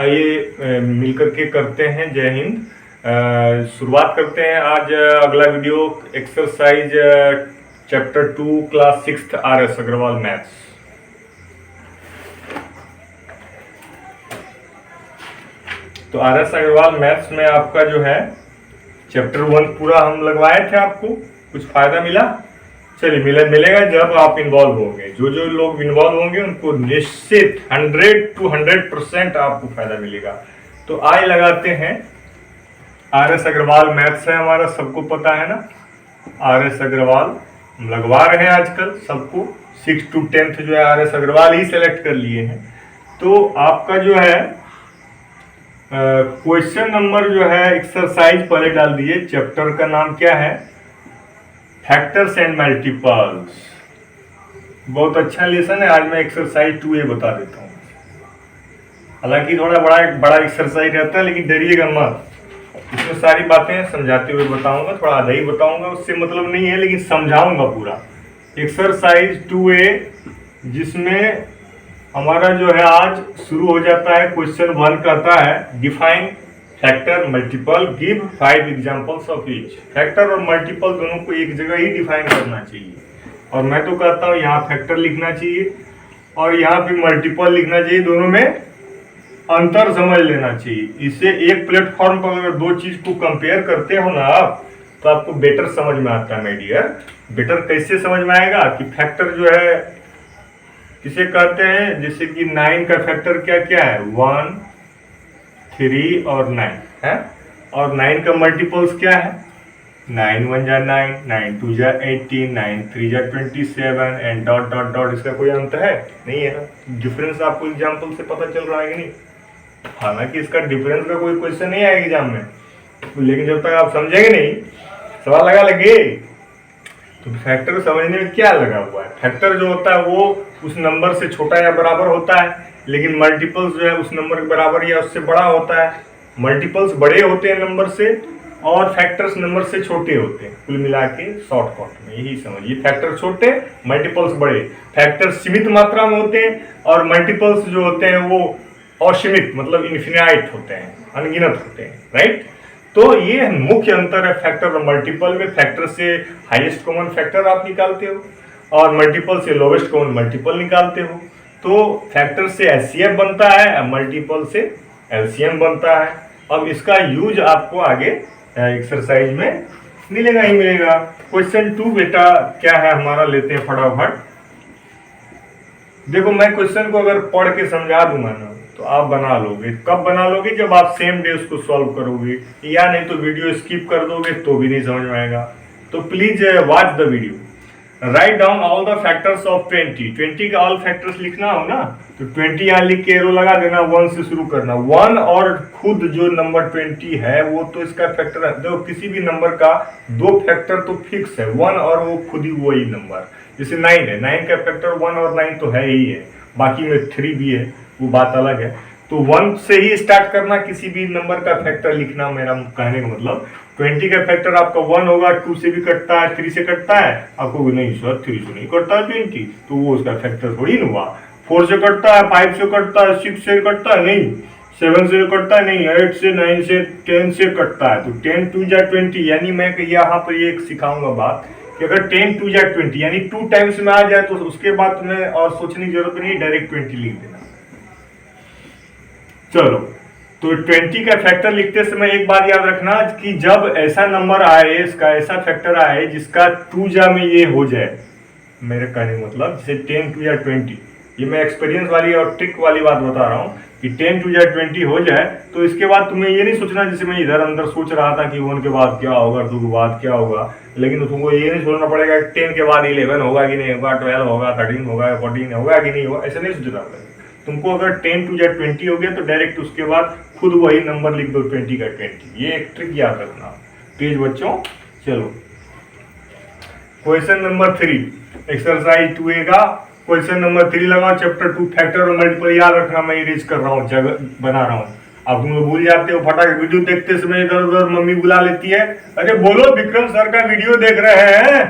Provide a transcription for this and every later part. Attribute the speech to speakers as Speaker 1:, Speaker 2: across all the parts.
Speaker 1: आइए मिलकर के करते हैं। जय हिंद। शुरुआत करते हैं आज अगला video exercise chapter 2 class 6 RS Agarwal maths. तो RS अग्रवाल मैथ्स में आपका जो है चैप्टर 1 पूरा हम लगवाए थे। आपको कुछ फायदा मिला? चलिए मिलेगा जब आप इन्वॉल्व होंगे। जो लोग इन्वॉल्व होंगे उनको निश्चित 100 to 100% आपको फायदा मिलेगा। तो आज लगाते हैं RS अग्रवाल मैथ्स है हमारा, सबको पता है ना। RS अग्रवाल हम लगवा रहे हैं आजकल सबको। 6 to 10th जो है RS अग्रवाल ही सेलेक्ट कर लिए हैं। तो आपका जो है क्वेश्चन नंबर जो है एक्सरसाइज पहले डाल दिए। चैप्टर का नाम क्या है? Factors and multiples. बहुत अच्छा लेसन है। आज मैं एक्सरसाइज 2A बता देता हूँ। हालांकि थोड़ा बड़ा एक्सरसाइज रहता है, लेकिन डरिएगा मत। इसमें सारी बातें समझाते हुए बताऊंगा, थोड़ा आधा ही बताऊंगा, उससे मतलब नहीं है, लेकिन समझाऊंगा पूरा। एक्सरसाइज 2A जिसमें हमारा जो है आज शुरू हो जाता है। क्वेश्चन 1 कहता है define factor multiple, give 5 examples of each. Factor और मल्टीपल दोनों को एक जगह ही डिफाइन करना चाहिए। और मैं तो कहता हूँ यहाँ फैक्टर लिखना चाहिए और यहाँ पे मल्टीपल लिखना चाहिए। दोनों में अंतर समझ लेना चाहिए। इससे एक प्लेटफॉर्म पर अगर दो चीज को कंपेयर करते हो ना आप, तो आपको बेटर समझ में आता है। मेडियर बेटर कैसे समझ में आएगा कि फैक्टर जो है किसे कहते हैं। जैसे कि 9 का फैक्टर क्या क्या है? 1, 3 और 9 है। और 9 का मल्टीपल्स क्या है? 9 1 जा 9, 9 2 जा 18, 9 3 जा 27 एंड डॉट डॉट डॉट। इसका कोई अंत है? नहीं है ना। डिफरेंस आपको एग्जाम्पल से पता चल रहा है कि नहीं? हालांकि इसका डिफरेंस का कोई क्वेश्चन नहीं आएगा एग्जाम में, लेकिन जब तक आप समझेंगे नहीं सवाल लगे। तो फैक्टर समझने में क्या लगा हुआ है? फैक्टर जो होता है वो उस नंबर से छोटा या बराबर होता है, लेकिन मल्टीपल्स जो है उस नंबर के बराबर या उससे बड़ा होता है। मल्टीपल्स बड़े होते हैं नंबर से और फैक्टर्स नंबर से छोटे होते हैं। कुल मिला के शॉर्टकट में यही समझिए। फैक्टर छोटे, मल्टीपल्स बड़े। फैक्टर सीमित मात्रा में होते हैं और मल्टीपल्स जो होते हैं वो असीमित मतलब इन्फिनाइट होते हैं, अनगिनत होते हैं। राइट। तो ये मुख्य अंतर है फैक्टर और मल्टीपल में। फैक्टर से हाईएस्ट कॉमन फैक्टर आप निकालते हो और मल्टीपल से लोवेस्ट कॉमन मल्टीपल निकालते हो। तो फैक्टर से एचसीएफ बनता है, मल्टीपल से एलसीएम बनता है। अब इसका यूज आपको आगे एक्सरसाइज में मिलेगा ही मिलेगा। क्वेश्चन 2 बेटा क्या है हमारा, लेते हैं फटाफट। देखो मैं क्वेश्चन को अगर पढ़ के समझा दूंगा ना तो आप बना लोगे। कब बना लोगे? जब आप सेम डे उसको सॉल्व करोगे, या नहीं तो वीडियो स्किप कर दोगे तो भी नहीं समझ में आएगा। तो please watch the video. Write down all the factors of 20 का ऑल फैक्टर्स लिखना हो ना, तो 20 यहाँ लिख के एरो लगा देना। 1 से शुरू करना। 1 और खुद जो नंबर 20 है वो तो इसका फैक्टर है। देखो किसी भी नंबर का 2 फैक्टर तो फिक्स है, 1 और वो खुद ही वही नंबर। जैसे 9 है, 9 का फैक्टर 1 और 9 तो है ही है, बाकी में 3 भी है, वो बात अलग है। तो 1 से ही स्टार्ट करना किसी भी नंबर का फैक्टर लिखना। मेरा कहने का मतलब 20 का फैक्टर आपका 1 होगा, 2 से भी कटता है, 3 से कटता है। आपको नहीं सर 3 से नहीं कटता है 20, तो वो उसका फैक्टर थोड़ी ना हुआ। 4 से कटता है, 5 से कटता है, 6 से कटता है नहीं, 7 से कटता है नहीं, 8 से, 9 से, 10 से कटता है। तो 10 2 जा 20, यानी मैं यहाँ पर ये सिखाऊंगा बात कि अगर 10 2 जा 20 यानी 2 टाइम्स में आ जाए तो उसके बाद तुम्हें और सोचने की जरूरत नहीं, डायरेक्ट 20 लिख देना। चलो तो 20 का फैक्टर लिखते समय एक बात याद रखना कि जब ऐसा नंबर आए, इसका ऐसा फैक्टर आए जिसका 2 जा में ये हो जाए, मेरे कहने का मतलब जैसे 10 2 जा 20, ये मैं एक्सपीरियंस वाली और ट्रिक वाली बात बता रहा हूँ कि 10 2 जा 20 हो जाए तो इसके बाद तुम्हें ये नहीं सोचना जैसे मैं इधर अंदर सोच रहा था कि 1 के बाद क्या होगा, 2 के बाद क्या होगा। लेकिन तुमको ये नहीं सोचना पड़ेगा 10 के बाद 11 होगा कि नहीं होगा, 12 होगा, 13 होगा, 14 होगा कि नहीं होगा, ऐसा नहीं सोचना पड़ेगा तुमको। अगर 10 2 जा 20 हो गया तो डायरेक्ट उसके बाद खुद वही नंबर लिख दो 20 का 20। ये एक ट्रिक याद रखना। तेज बच्चों। चलो क्वेश्चन नंबर 3 एक्सरसाइज 2A का क्वेश्चन नंबर 3 लगाओ। चैप्टर 2 फैक्टर और मल्टीपल याद रखना, मैं इरेज कर रहा हूँ, जगह बना रहा हूँ। अब तुम लोग भूल जाते हो फटाक वीडियो देखते समय इधर उधर मम्मी बुला लेती है, अरे बोलो विक्रम सर का वीडियो देख रहे हैं,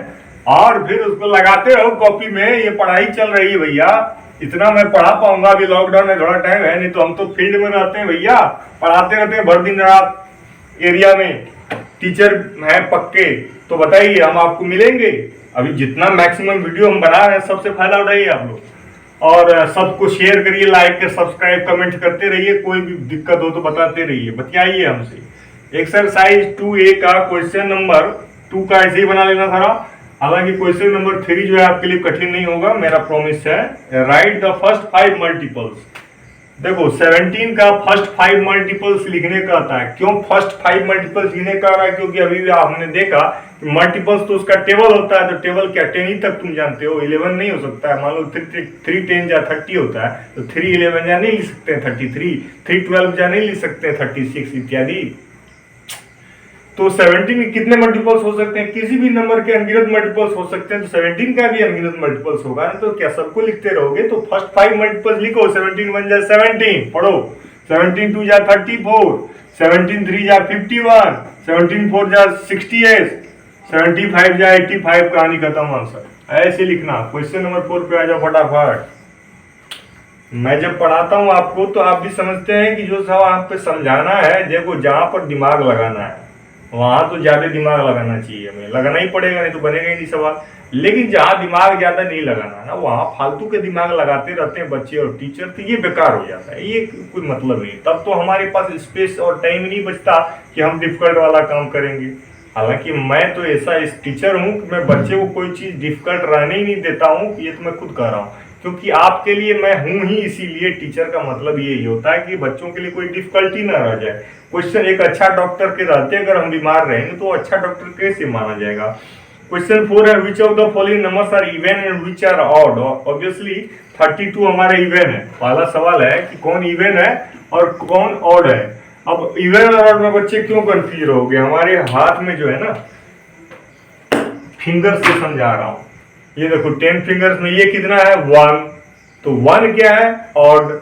Speaker 1: और फिर उसको लगाते हो कॉपी में। ये पढ़ाई चल रही है भैया, इतना मैं पढ़ा पाऊंगा? अभी लॉकडाउन में थोड़ा टाइम है, नहीं तो हम तो फील्ड में रहते हैं भैया, पढ़ाते रहते हैं भर दिन रात एरिया में, टीचर हैं पक्के। तो बताइए हम आपको मिलेंगे? अभी जितना मैक्सिमम वीडियो हम बना रहे हैं सबसे फायदा उठाइए आप लोग, और सबको शेयर करिए, लाइक कर, सब्सक्राइब, कमेंट करते रहिए। कोई भी दिक्कत हो तो बताते रहिए, बतियाइए हमसे। एक्सरसाइज 2A का क्वेश्चन नंबर 2 का ऐसे ही बना लेना सारा। हालांकि क्वेश्चन नंबर 3 जो है आपके लिए कठिन नहीं होगा, मेरा प्रॉमिस है। Right the first 5 multiples. देखो 17 का फर्स्ट 5 मल्टीपल्स लिखने का आता है। क्यों फर्स्ट 5 मल्टीपल्स लिखने का आ रहा है? क्योंकि अभी भी हमने देखा कि मल्टीपल्स तो उसका टेबल होता है, तो टेबल क्या 10 ही तक तुम जानते हो, 11 नहीं हो सकता है। मान लो 3 10 जा 30 होता है, तो 3 11 जा नहीं लिख सकते हैं 33, 3 12 जा नहीं लिख सकते हैं 36 इत्यादि। तो 17 के कितने मल्टीपल्स हो सकते हैं? किसी भी नंबर के अनगिनत मल्टीपल्स हो सकते हैं, तो 17 का भी अनगिनत मल्टीपल्स होगा। तो क्या सबको लिखते रहोगे? तो फर्स्ट 5 मल्टीपल्स लिखो। 17 1 जा 17, पढ़ो। 17 2 जा 34, 17 3 जा 51, 17 4 जा 68, 75 जा 85, कहानी खत्म, आंसर। ऐसे लिखना। क्वेश्चन नंबर 4 पे आ जाओ फटाफट। मैं जब पढ़ाता हूँ आपको तो आप भी समझते हैं कि जो सब आप पे समझाना है, देखो जहां पर दिमाग लगाना है वहां तो ज्यादा दिमाग लगाना चाहिए, हमें लगाना ही पड़ेगा, नहीं तो बनेगा ही नहीं सवाल। लेकिन जहां दिमाग ज्यादा नहीं लगाना ना, वहां फालतू के दिमाग लगाते रहते हैं बच्चे और टीचर, तो ये बेकार हो जाता है, ये कोई मतलब नहीं। तब तो हमारे पास स्पेस और टाइम नहीं बचता कि हम डिफिकल्ट वाला काम करेंगे। हालांकि मैं तो ऐसा इस टीचर हूँ कि मैं बच्चे को कोई चीज डिफिकल्ट रहने ही नहीं देता हूँ, ये तो मैं खुद कह रहा हूँ, क्योंकि आपके लिए मैं हूं ही। इसीलिए टीचर का मतलब यही होता है कि बच्चों के लिए कोई डिफिकल्टी ना रह जाए। क्वेश्चन एक अच्छा डॉक्टर के रहते अगर हम बीमार रहेंगे तो अच्छा डॉक्टर कैसे माना जाएगा? क्वेश्चन 4 है, which of the following numbers are even and which are odd? Obviously 32 हमारा इवन है। पहला सवाल है कि कौन इवन है और कौन ऑड है। अब इवन और ऑड में बच्चे क्यों कंफ्यूज रहोगे? हमारे हाथ में जो है ना, फिंगर से समझा रहा हूं, ये देखो 10 फिंगर्स में ये कितना है? 1। तो 1 क्या है? ऑड।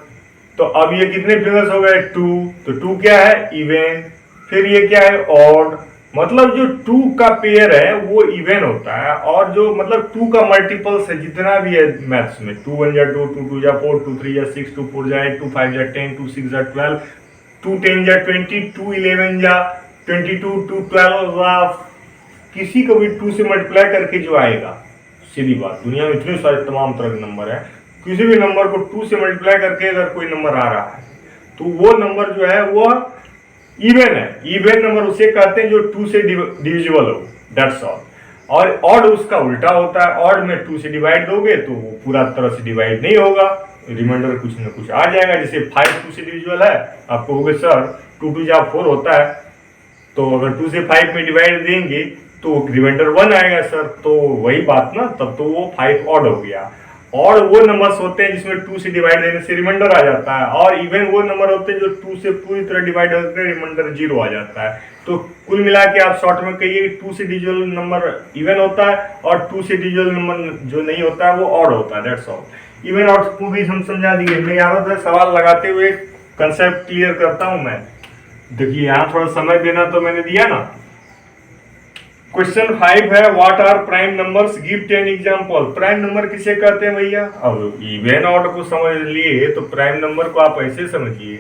Speaker 1: तो अब ये कितने फिंगर्स हो गए? 2। तो 2 क्या है? इवन। फिर ये क्या है? ऑड। मतलब जो 2 का पेयर है वो इवन होता है, और जो मतलब 2 का मल्टीपल्स है जितना भी है मैथ्स में, 2 1 जा 2, 2 2 जा 4, 2 3 जा 6, 2 4 जा 8, 2 5 जा 10, 2 6 जा 12, 2 10 जा 20, 2 11 जा 22, 2 12 जा, किसी को भी 2 से मल्टीप्लाई करके जो आएगा, सीधी बात, दुनिया में इतने सारे तमाम तरह के नंबर है, किसी भी नंबर को 2 से मल्टीप्लाई करके अगर कोई नंबर आ रहा है तो वो नंबर जो है वो इवन है। इवन नंबर उसे कहते हैं जो 2 से डिविजिबल हो, दैट्स ऑल। और ऑड उसका उल्टा होता है। ऑड में 2 से डिवाइड दोगे तो वो पूरा तरह से डिवाइड नहीं होगा, रिमाइंडर कुछ ना कुछ आ जाएगा। जैसे 5 2 से डिविजिबल है, आप कहोगे सर 2 2 जा 4 होता है, तो अगर 2 से 5 में डिवाइड देंगे तो रिमाइंडर 1 आएगा सर, तो वही बात ना, तब तो वो 5 ऑड हो गया। और वो नंबर्स होते हैं जिसमें 2 से डिवाइड देने से रिमाइंडर आ जाता है, और इवन वो नंबर होते हैं जो 2 से पूरी तरह डिवाइड होकर रिमाइंडर 0 आ जाता है। तो कुल मिला के आप शॉर्ट में कहिए 2 से डिविजिबल नंबर इवन होता है और 2 से डिविजिबल नंबर जो नहीं होता है वो ऑड होता है, दैट्स ऑल। इवन ऑड को भी हम समझा दिए। मैं यहाँ पर सवाल लगाते हुए कंसेप्ट क्लियर करता हूँ मैं। देखिए यहाँ थोड़ा समय देना तो मैंने दिया ना। क्वेश्चन 5 है, what are prime numbers, give 10 example. Prime number किसे कहते हैं भैया? अब इवन ऑड को समझ लिए तो प्राइम नंबर को आप ऐसे समझिए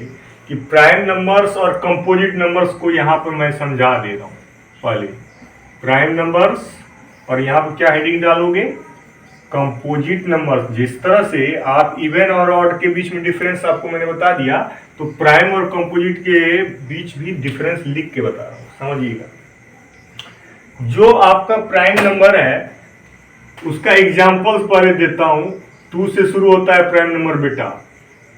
Speaker 1: कि प्राइम नंबर्स और कंपोजिट नंबर्स को यहाँ पे मैं समझा दे रहा हूँ। पहले प्राइम नंबर्स, और यहाँ पे क्या हेडिंग डालोगे? Composite numbers. जिस तरह से आप इवन और ऑड के बीच में डिफरेंस आपको मैंने बता दिया, तो प्राइम और कंपोजिट के बीच भी डिफरेंस लिख के बता रहा हूँ, समझिएगा। जो आपका प्राइम नंबर है उसका एग्जांपल्स पहले देता हूं। 2 से शुरू होता है प्राइम नंबर बेटा,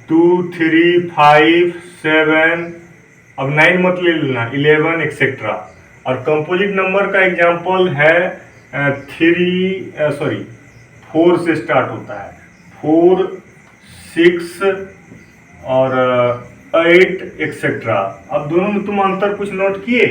Speaker 1: 2 3 5 7, अब 9 मत ले लेना, 11 एक्सेट्रा। और कंपोजिट नंबर का एग्जांपल है 4 से स्टार्ट होता है, 4 6 और 8 एक्सेट्रा। अब दोनों में तुम अंतर कुछ नोट किए?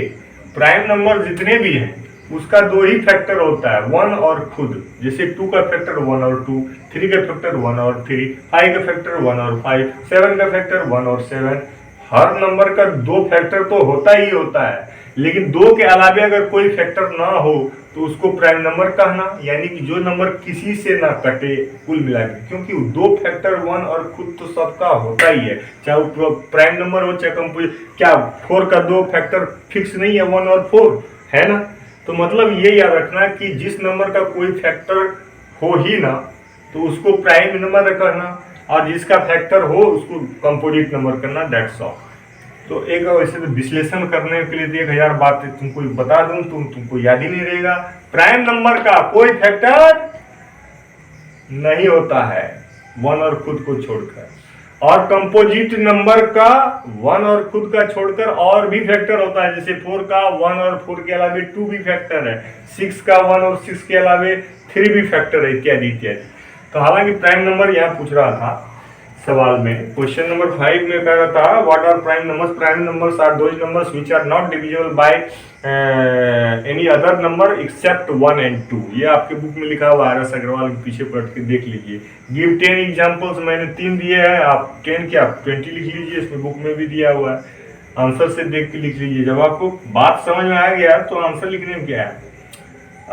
Speaker 1: प्राइम नंबर जितने भी हैं उसका 2 ही फैक्टर होता है, 1 और खुद। जैसे 2 का फैक्टर 1 और 2, 3 का फैक्टर 1 और 3, 5 का फैक्टर 1 और 5, 7 का फैक्टर 1 और 7। हर नंबर का 2 फैक्टर तो होता ही होता है, लेकिन 2 के अलावा अगर कोई फैक्टर ना हो तो उसको प्राइम नंबर कहना, यानी कि जो नंबर किसी से ना कटे कुल मिला के, क्योंकि दो फैक्टर वन और खुद तो सबका होता ही है, चाहे वो प्राइम नंबर हो चाहे कंपोजिट। क्या 4 का दो फैक्टर फिक्स नहीं है, 1 और 4 है ना। तो मतलब ये याद रखना कि जिस नंबर का कोई फैक्टर हो ही ना तो उसको प्राइम नंबर करना, और जिसका फैक्टर हो उसको कंपोजिट नंबर करना, दैट्स ऑल। तो एक वैसे तो विश्लेषण करने के लिए 1000 बात तुमको बता दूं तुमको याद ही नहीं रहेगा। प्राइम नंबर का कोई फैक्टर नहीं होता है 1 और खुद को छोड़कर, और कंपोजिट नंबर का 1 और खुद का छोड़कर और भी फैक्टर होता है, जैसे 4 का 1 और 4 के अलावे 2 भी फैक्टर है, 6 का 1 और 6 के अलावे 3 भी फैक्टर है, इत्यादि इत्यादि। तो हालांकि प्राइम नंबर यहाँ पूछ रहा था सवाल में। क्वेश्चन नंबर 5 में कह रहा था what are prime numbers. Prime numbers are those numbers which are not divisible by any other number except 1 and 2। ये आपके बुक में लिखा हुआ है, RS अग्रवाल के पीछे पलट के देख लीजिए। गिव 10 एग्जांपल्स, मैंने 3 दिए हैं, आप 10 क्या 20 लिख लीजिए, इसमें बुक में भी दिया हुआ है। आंसर से देख के लिख लीजिए। जब आपको बात समझ में आ गया तो आंसर लिखने में क्या है।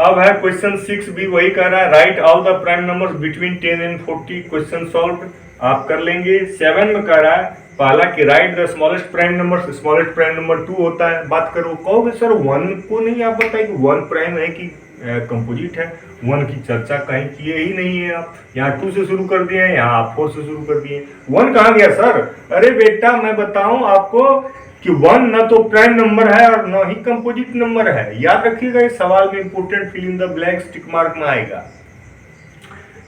Speaker 1: अब है क्वेश्चन 6 भी वही कह रहा है, right all the prime numbers between 10 and 40। Question solve आप कर लेंगे। 7 में कह रहा है पहला कि right the smallest prime number. Smallest prime number 2 होता है। बात करो, कहोगे सर 1 को नहीं आप बताइए कि 1 प्राइम है कि कंपोजिट है। 1 की चर्चा कहीं किए ही नहीं है आप, यहाँ 2 से शुरू कर दिए, यहाँ आप 4 से शुरू कर दिए। 1 कहाँ गया सर? अरे बेटा मैं बताऊं आपको कि 1 न तो प्राइम नंबर है और न ही कंपोजिट नंबर है। याद रखिएगा, इस सवाल में important fill in the blanks tick mark में आएगा।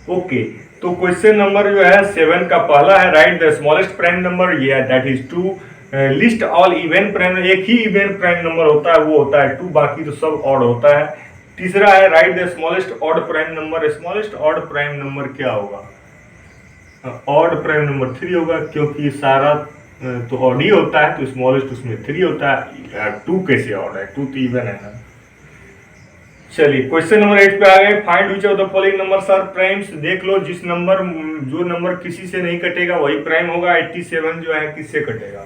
Speaker 1: ओके, तो क्वेश्चन नंबर जो है 7 का पहला है right the smallest prime number, ये that is 2। List all even prime, एक ही इवन प्राइम नंबर होता है वो होता है 2, बाकी तो सब ऑड होता है। तीसरा है right the smallest odd prime number. Smallest odd prime number क्या होगा? ऑड प्राइम नंबर 3 होगा, क्योंकि सारा तो ऑड ही होता है, तो स्मॉलेस्ट उसमें 3 होता है। 2 कैसे ऑड है? 2 तो इवन है ना। चलिए क्वेश्चन नंबर 8 पे आ गए। Find which of the following numbers are primes. देख लो जो नंबर किसी से नहीं कटेगा वही प्राइम होगा। 87 जो है किससे कटेगा?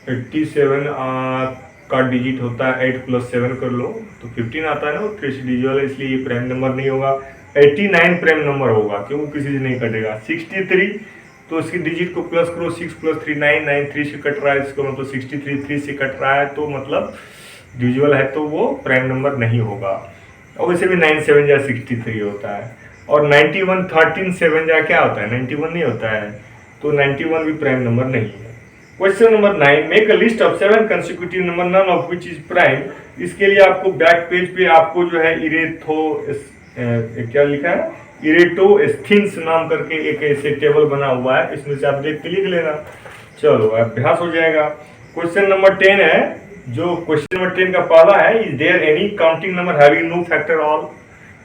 Speaker 1: 87 का डिजिट होता है 8 + 7 कर लो तो 15 आता है ना, वो 3 डिजिट है, इसलिए ये प्राइम नंबर नहीं होगा। 89 प्राइम नंबर होगा क्योंकि किसी से नहीं कटेगा। 63 तो इसकी डिजिट को प्लस करो, 6 + 3 9, 9 3 से कट रहा है, इसको मतलब 63 3 से कट रहा है, तो मतलब डिविजिबल है तो वो प्राइम नंबर नहीं होगा। और वैसे भी 9 7 जा 63 होता है, और 91 13 7 जा क्या होता है? 91 नहीं होता है, तो 91 भी प्राइम नंबर नहीं है। Question number 9, make a list of 7 consecutive number none of which is prime. इसके लिए आपको बैक पेज पे आपको जो है क्या लिखा है, इरेटोस्थीन्स नाम करके एक ऐसे टेबल बना हुआ है, इसमें से आप देख के लिख लेना। चलो अभ्यास हो जाएगा। क्वेश्चन नंबर 10 है, जो क्वेश्चन नंबर 10 का पहला है, is there any counting number having no factor all.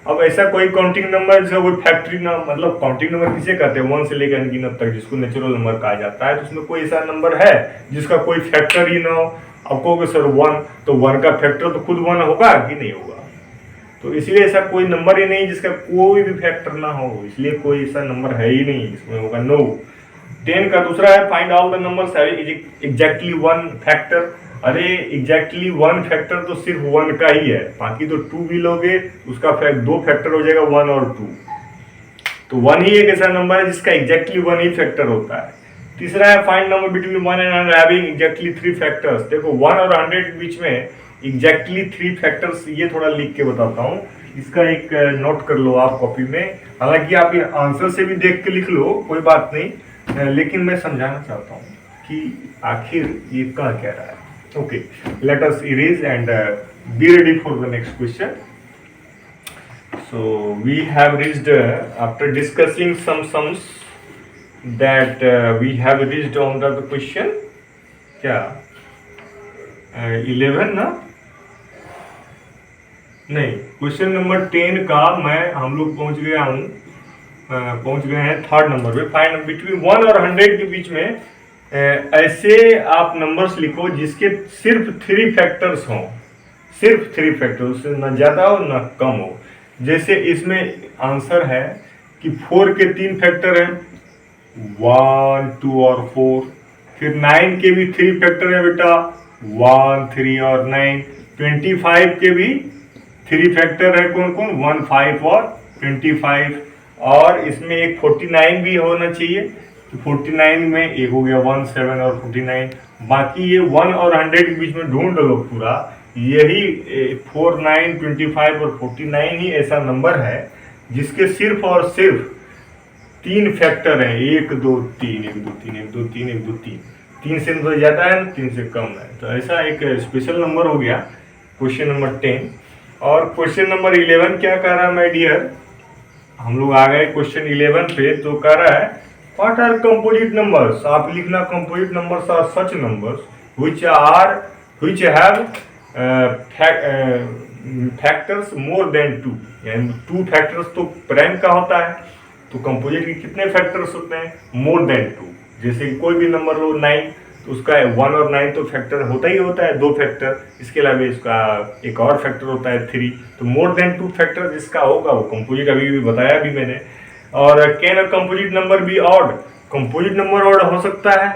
Speaker 1: अब ऐसा कोई काउंटिंग नंबर जिसका कोई फैक्टरी ना, मतलब काउंटिंग नंबर किसे कहते हैं? 1 से लेकर अनगिनत तक, जिसको नेचुरल नंबर कहा जाता है। तो उसमें कोई ऐसा नंबर है जिसका कोई फैक्टर ही ना हो? अब कहोगे सर 1, तो 1 का फैक्टर तो खुद 1 होगा कि नहीं होगा? तो इसलिए ऐसा कोई नंबर ही नहीं जिसका कोई भी फैक्टर ना हो, इसलिए कोई ऐसा नंबर है ही नहीं, इसमें होगा नो। 10 का दूसरा है find all the numbers having exactly 1 factor. अरे एग्जैक्टली 1 फैक्टर तो सिर्फ 1 का ही है, बाकी तो 2 भी लोगे उसका 2 फैक्टर हो जाएगा, 1 और 2। तो 1 ही एक ऐसा नंबर है जिसका एग्जैक्टली 1 ही फैक्टर होता है। तीसरा है find number between 1 and 100 having exactly 3 factors. देखो 1 और 100 के बीच में एग्जैक्टली 3 फैक्टर्स, ये थोड़ा लिख के बताता हूँ, इसका एक नोट कर लो आप कॉपी में। हालांकि आप ये आंसर से भी देख के लिख लो, कोई बात नहीं, लेकिन मैं समझाना चाहता हूँ कि आखिर ये कह क्या रहा है। Okay, let us erase and be ready for the next question. So we have reached after discussing some sums that we have reached on the question क्या 11 ना, नहीं क्वेश्चन नंबर 10 का हम लोग पहुंच गए हैं 3rd नंबर पे। फाइंड बिटवीन 1 और 100 के बीच में ऐसे आप नंबर्स लिखो जिसके सिर्फ 3 फैक्टर्स हों, सिर्फ 3 फैक्टर्स, उससे न ज्यादा हो न कम हो। जैसे इसमें आंसर है कि 4 के 3 फैक्टर हैं, 1 2 और 4। फिर 9 के भी 3 फैक्टर है बेटा, 1 3 और 9। 25 के भी 3 फैक्टर है कौन कौन, 1, 5 और 25, और इसमें एक 49 भी होना चाहिए। तो 49 में एक हो गया 1, 7 और 49। बाकी ये 1 और 100 के बीच में ढूंढ लो पूरा, यही 4, 9, 25 और 49 ही ऐसा नंबर है जिसके सिर्फ और सिर्फ 3 फैक्टर हैं, 1, 2, 3, 1, 2, 3, 1, 2, 3, 1, 2, 3। 3 से तो ज़्यादा है, 3 से कम है, तो ऐसा एक स्पेशल नंबर हो गया क्वेश्चन नंबर 10। और क्वेश्चन नंबर 11 क्या कह रहा है माय डियर, हम लोग आ गए क्वेश्चन 11 पे। तो कह रहा है व्हाट आर कंपोजिट नंबर्स। आप लिखना composite numbers are such numbers which have factors more than 2, यानी 2 फैक्टर्स तो प्राइम का होता है, तो कंपोजिट के कितने फैक्टर्स होते हैं, मोर देन 2। जैसे कि कोई भी नंबर लो 9, तो उसका 1 और 9 तो फैक्टर होता ही होता है, 2 फैक्टर। इसके अलावा इसका एक और फैक्टर होता है 3, तो मोर देन 2 फैक्टर जिसका होगा वो कंपोजिट, अभी भी बताया भी मैंने। और can a composite number be odd, composite number odd हो सकता है।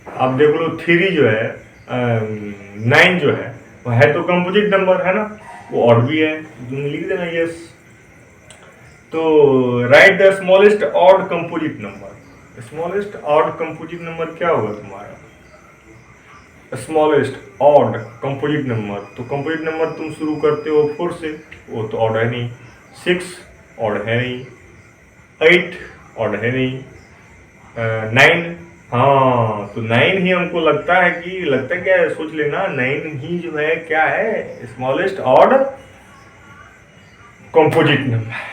Speaker 1: आप देख लो 3 जो है 9 जो है वो है तो कंपोजिट नंबर है ना, वो ऑड भी है, तुम लिख देना यस। तो right the smallest odd composite number. Smallest odd composite number क्या होगा तुम्हारा, स्मॉलेस्ट ऑड कंपोजिट नंबर। तो कंपोजिट नंबर तुम शुरू करते हो 4 से, वो तो ऑड है नहीं। 6 ऑड है नहीं, 8 ऑड है नहीं, 9, हाँ तो 9 ही हमको लगता है क्या है, सोच लेना 9 ही जो है क्या है, smallest odd composite number.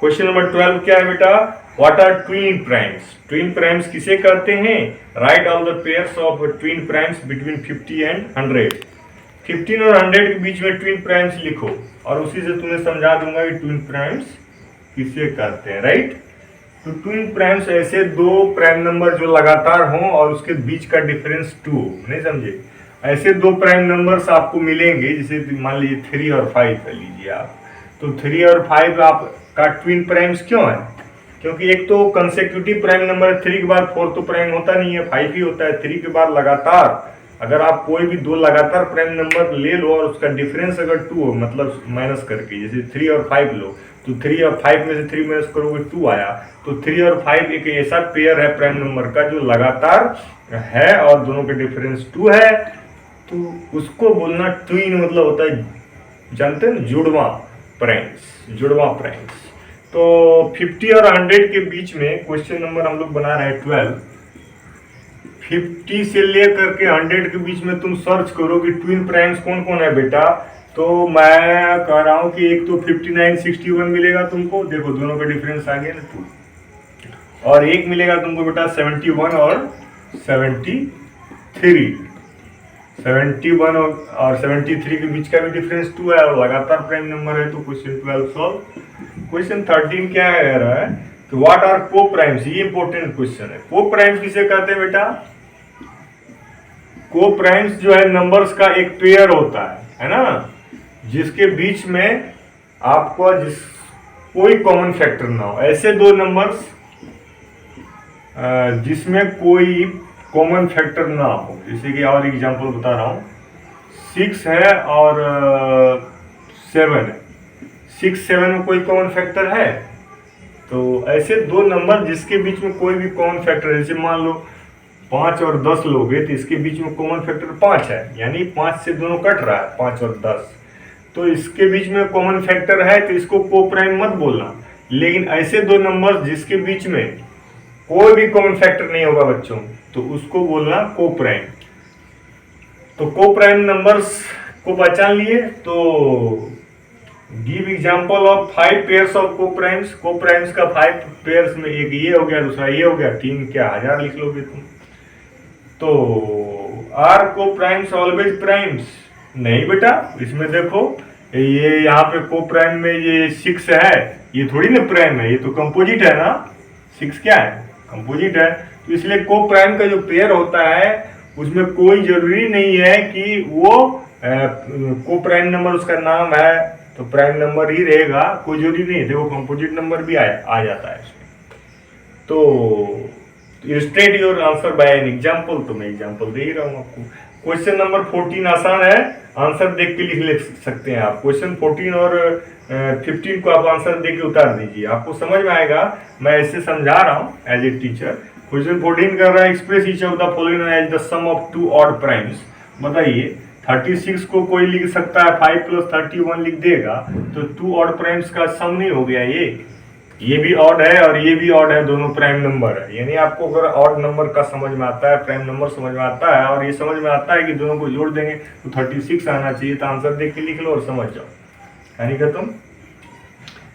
Speaker 1: Question number 12 क्या है बेटा, what are twin primes. Twin primes किसे कहते हैं, write all the pairs of twin primes between 50 and 100। 15 और 100 के बीच में ट्विन प्राइम्स लिखो, और उसी से तुम्हें समझा दूंगा कि ट्विन प्राइम्स किसे कहते हैं, राइट। तो ट्विन प्राइम्स ऐसे 2 प्राइम नंबर जो लगातार हों और उसके बीच का डिफरेंस 2 हो, नहीं समझे। ऐसे 2 प्राइम नंबर्स आपको मिलेंगे, जैसे मान लीजिए 3 और 5 कर लीजिए आप। तो 3 और 5 आपका ट्विन प्राइम्स क्यों है, क्योंकि एक तो कंसेक्यूटिव प्राइम नंबर 3 के बाद 4 तो प्राइम होता नहीं है, 5 ही होता है। 3 के बाद लगातार अगर आप कोई भी 2 लगातार प्राइम नंबर ले लो और उसका डिफरेंस अगर 2 हो, मतलब माइनस करके, जैसे 3 और 5 लो, तो 3 और 5 में से 3 माइनस करोगे 2 आया, तो 3 और 5 एक ऐसा पेयर है प्राइम नंबर का जो लगातार है और दोनों के डिफरेंस 2 है, तो उसको बोलना ट्विन मतलब होता है, जानते हैं ना, जुड़वा प्राइम्स। तो 50 और 100 के बीच में क्वेश्चन नंबर हम लोग बना रहे हैं 12। 50 से लेकर के 100 के बीच में तुम सर्च करो कि ट्विन प्राइम्स कौन कौन है बेटा। तो मैं कह रहा हूँ कि एक तो 59, 61 मिलेगा तुमको, देखो दोनों का डिफरेंस आ गया ना 2, और एक मिलेगा तुमको बेटा 71 और 73। 71 और 73 के बीच का भी डिफरेंस 2 है और लगातार प्राइम नंबर है, तो क्वेश्चन 12 सॉल्व। क्वेश्चन 13 क्या कह रहा है कि व्हाट आर को प्राइम्स। ये इंपॉर्टेंट क्वेश्चन है। को प्राइम्स किसे कहते हैं बेटा, को प्राइम्स जो है नंबर्स का एक पेयर होता है ना, जिसके बीच में आपको कोई कॉमन फैक्टर ना हो। ऐसे 2 नंबर्स जिसमें कोई कॉमन फैक्टर ना हो, जैसे कि और एग्जांपल बता रहा हूँ, 6 है और 7 है। 6, 7 में कोई कॉमन फैक्टर है, तो ऐसे 2 नंबर जिसके बीच में कोई भी कॉमन फैक्टर है, जैसे मान लो 5 और 10 लोगे तो इसके बीच में कॉमन फैक्टर 5 है, यानी 5 से दोनों कट रहा है, 5 और 10, तो इसके बीच में कॉमन फैक्टर है, तो इसको को प्राइम मत बोलना। लेकिन ऐसे 2 नंबर जिसके बीच में कोई भी कॉमन फैक्टर नहीं होगा बच्चों, तो उसको बोलना को प्राइम। तो को प्राइम नंबर्स को पहचान लिए, तो give example of 5 pairs of को प्राइम्स। को प्राइम्स का 5 पेयर्स में एक ये हो गया, दूसरा ये हो गया, 3 क्या 1000 लिख लोगे तुम। तो आर को प्राइम्स ऑलवेज प्राइम्स, नहीं बेटा, इसमें देखो ये यहाँ पे को प्राइम में ये 6 है, ये थोड़ी ना प्राइम है, ये तो कंपोजिट है ना। 6 क्या है, कंपोजिट है, तो इसलिए को प्राइम का जो पेयर होता है उसमें कोई जरूरी नहीं है कि वो को प्राइम नंबर उसका नाम है तो प्राइम नंबर ही रहेगा, कोई जरूरी नहीं है। देखो कंपोजिट नंबर भी आ जाता है इसमें। तो illustrate your answer by an example, तो मैं एग्जांपल दे ही रहा हूँ आपको। क्वेश्चन नंबर 14 आसान है, आंसर देख के लिख ले सकते हैं आप। क्वेश्चन 14 और 15 को आप आंसर देख के उतार दीजिए, आपको समझ में आएगा। मैं ऐसे समझा रहा हूँ एज ए टीचर। क्वेश्चन 14 कर रहा है, express each of the following as the sum of two odd primes. बताइए 36 को कोई लिख सकता है 5 + 31 लिख देगा, तो टू ऑड प्राइम्स का सम नहीं हो गया ये भी ऑड है और ये भी ऑड है, दोनों प्राइम नंबर है। यानी आपको अगर ऑड नंबर का समझ में आता है, प्राइम नंबर समझ में आता है और ये समझ में आता है कि दोनों को जोड़ देंगे तो 36 आना चाहिए, तो आंसर देख के लिख लो और समझ जाओ, यानी कि तुम।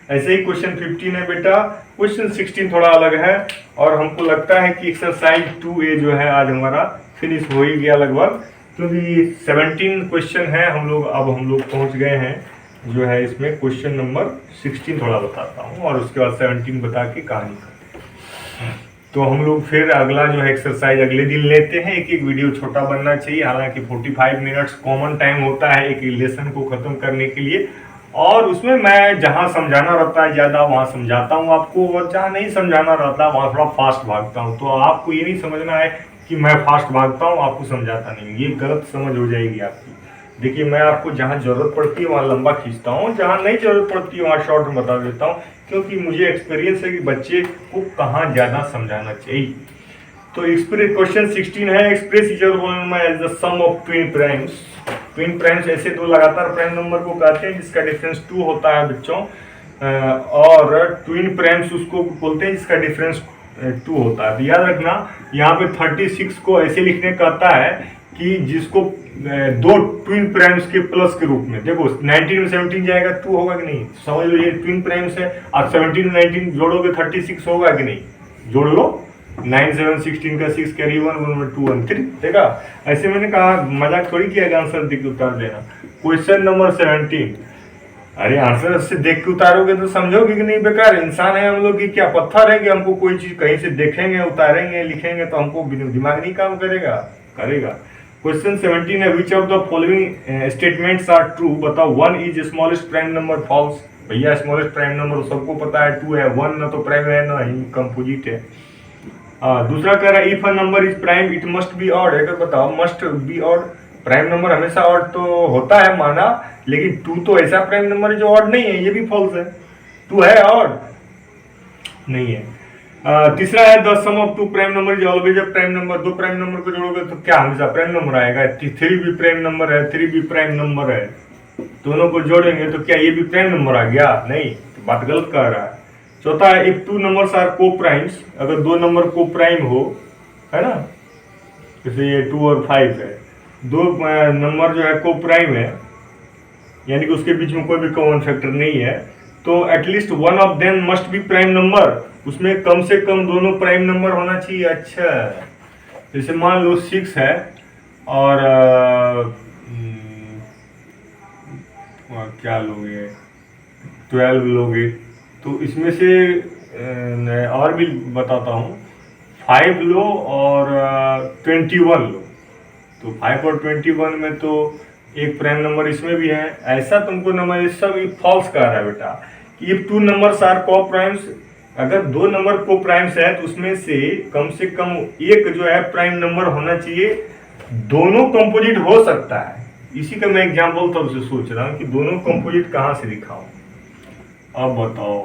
Speaker 1: ऐसे ही क्वेश्चन 15 है बेटा। क्वेश्चन 16 थोड़ा अलग है और हमको लगता है कि एक्सरसाइज 2A जो है आज हमारा फिनिश हो ही गया लगभग, क्योंकि 17 क्वेश्चन है। हम लोग पहुंच गए हैं जो है इसमें क्वेश्चन नंबर 16 थोड़ा बताता हूँ और उसके बाद 17 बता के कहानी करते हैं। तो हम लोग फिर अगला जो है एक्सरसाइज अगले दिन लेते हैं। एक वीडियो छोटा बनना चाहिए, हालांकि 45 मिनट्स कॉमन टाइम होता है एक लेसन को खत्म करने के लिए, और उसमें मैं जहाँ समझाना रहता है ज़्यादा वहाँ समझाता हूँ आपको, और जहाँ नहीं समझाना रहता वहाँ थोड़ा फास्ट भागता हूँ। तो आपको ये नहीं समझना है कि मैं फास्ट भागता हूँ आपको समझाता नहीं, ये गलत समझ हो जाएगी आपकी। देखिए मैं आपको जहाँ जरूरत पड़ती है वहाँ लंबा खींचता हूँ, जहाँ नहीं जरूरत पड़ती है वहाँ शॉर्ट में बता देता हूँ, क्योंकि मुझे एक्सपीरियंस है कि बच्चे को कहाँ ज़्यादा समझाना चाहिए। तो एक्सप्रेस क्वेश्चन 16 है, express is as the sum of twin primes. Twin primes ऐसे दो लगातार प्राइम नंबर को कहते हैं जिसका डिफरेंस 2 होता है बच्चों, और ट्विन प्राइम्स उसको बोलते हैं जिसका डिफरेंस 2 होता है। तो याद रखना यहाँ पे 36 को ऐसे लिखने कहता है कि जिसको दो ट्विन प्राइम्स के प्लस के रूप में, देखो 19 में 17 जाएगा 2 होगा कि नहीं, समझ लो ये ट्विन प्राइम्स है। आप 17 में 19 जोड़ोगे 36 होगा कि नहीं, जोड़ लो। 9 7 16 का 6 कैरी 1 1 में 2 1 3, देखा। ऐसे मैंने कहा मजाक थोड़ी किया, आंसर देख के उतार देना। क्वेश्चन नंबर 17, अरे आंसर से देख के उतारोगे तो समझोगे कि नहीं, बेकार इंसान है हम लोग की, क्या पत्थर है कि हमको कोई चीज कहीं से देखेंगे उतारेंगे लिखेंगे तो हमको दिमाग नहीं काम करेगा। क्वेश्चन 17 है, which of the following statements are true. बताओ 1 is smallest prime number. False. भैया स्मॉलेस्ट प्राइम नंबर सबको पता है 2 है, 1 ना तो प्राइम है ना ही कंपोजिट है। दूसरा कह रहा है if a number is prime it must be odd. अगर बताओ must be odd, prime number हमेशा ऑड तो होता है माना, लेकिन 2 तो ऐसा प्राइम नंबर है जो ऑड नहीं है, ये भी फॉल्स है। 2 है ऑड नहीं है। तीसरा है the sum of 2 prime number is always a prime number. 2 prime number को जोड़ोगे तो क्या हमेशा प्राइम नंबर आएगा। 3 भी प्राइम नंबर है, 3 भी प्राइम नंबर है, दोनों को जोड़ेंगे तो क्या ये भी प्राइम नंबर आ गया, नहीं, तो बात गलत कह रहा है। चौथा है इफ 2 नंबर्स आर को प्राइम्स। अगर 2 नंबर को प्राइम हो, है ना, जैसे ये 2 और 5 है, 2 नंबर जो है को प्राइम है, यानी कि उसके बीच में कोई भी कॉमन फैक्टर नहीं है, तो at least one of them must be prime number. उसमें कम से कम दोनों प्राइम नंबर होना चाहिए। अच्छा, जैसे मान लो 6 है और क्या लोगे 12 लोगे, तो इसमें से और भी बताता हूँ, 5 लो और 21 लो, तो 5 और 21 में तो एक प्राइम नंबर इसमें भी है। ऐसा तुमको नंबर ये सब फॉल्स कह रहा है बेटा कि इफ 2 नंबर्स आर को प्राइम्स। अगर 2 नंबर को प्राइम्स है तो उसमें से कम एक जो है प्राइम नंबर होना चाहिए। दोनों कंपोजिट हो सकता है, इसी का मैं एग्जाम्पल तब से सोच रहा हूँ कि दोनों कंपोजिट कहाँ से दिखाऊं। अब बताओ,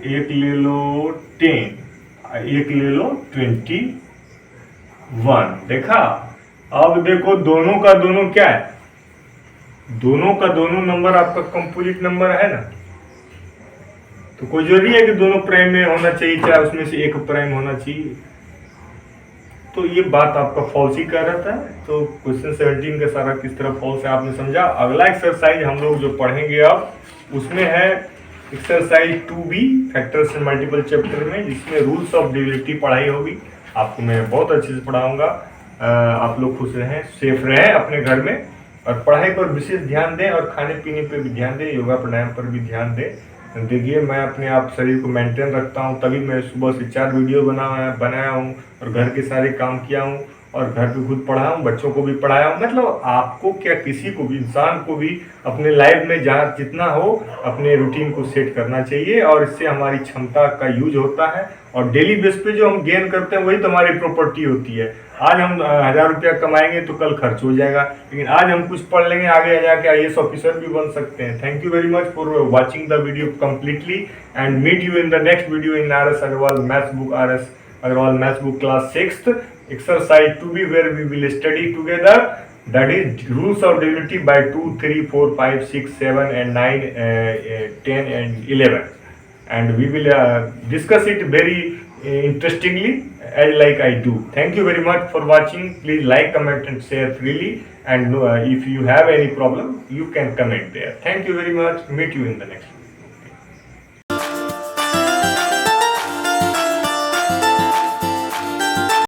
Speaker 1: एक ले लो 10, एक ले लो 21, देखा। अब देखो दोनों का दोनों क्या है, दोनों का दोनों नंबर आपका कंपोजिट नंबर है ना, तो कोई जरूरी है कि दोनों प्राइम में होना चाहिए, चाहे उसमें से एक प्राइम होना चाहिए। तो ये बात आपका फॉल्स ही कह रहा था। तो क्वेश्चन 17 का सारा किस तरह फॉल्स है आपने समझा। अगला एक्सरसाइज हम लोग जो पढ़ेंगे अब उसमें है exercise 2B factors and multiple chapter में, जिसमें रूल्स ऑफ डिविजिबिलिटी पढ़ाई होगी। आपको मैं बहुत अच्छे से पढ़ाऊंगा। आप लोग खुश रहें, सेफ रहें अपने घर में, और पढ़ाई पर विशेष ध्यान दें और खाने पीने पर भी ध्यान दें, योगा प्राणायाम पर भी ध्यान दें। देखिए मैं अपने आप शरीर को मेंटेन रखता हूँ, तभी मैं सुबह से 4 वीडियो बनाया हूँ और घर के सारे काम किया हूँ, और घर पे खुद पढ़ा हूँ, बच्चों को भी पढ़ाया हूँ। मतलब आपको क्या, किसी को भी, इंसान को भी अपने लाइफ में जहाँ जितना हो अपने रूटीन को सेट करना चाहिए, और इससे हमारी क्षमता का यूज होता है। और डेली बेस पे जो हम गेन करते हैं वही तो हमारी प्रॉपर्टी होती है। आज हम 1000 रुपया कमाएंगे तो कल खर्च हो जाएगा, लेकिन आज हम कुछ पढ़ लेंगे, आगे जाके IAS ऑफिसर भी बन सकते हैं। Thank you very much for watching the video completely, and meet you in the next video in RS Agarwal Maths Book, RS Agarwal Maths Book class 6th, exercise 2B, where we will study together, that is rules of divinity by 2, 3, 4, 5, 6, 7 and 9, 10 and 11, and we will discuss it very interestingly as like I do. Thank you very much for watching. Please like, comment and share freely, and if you have any problem you can comment there. Thank you very much. Meet you in the next video.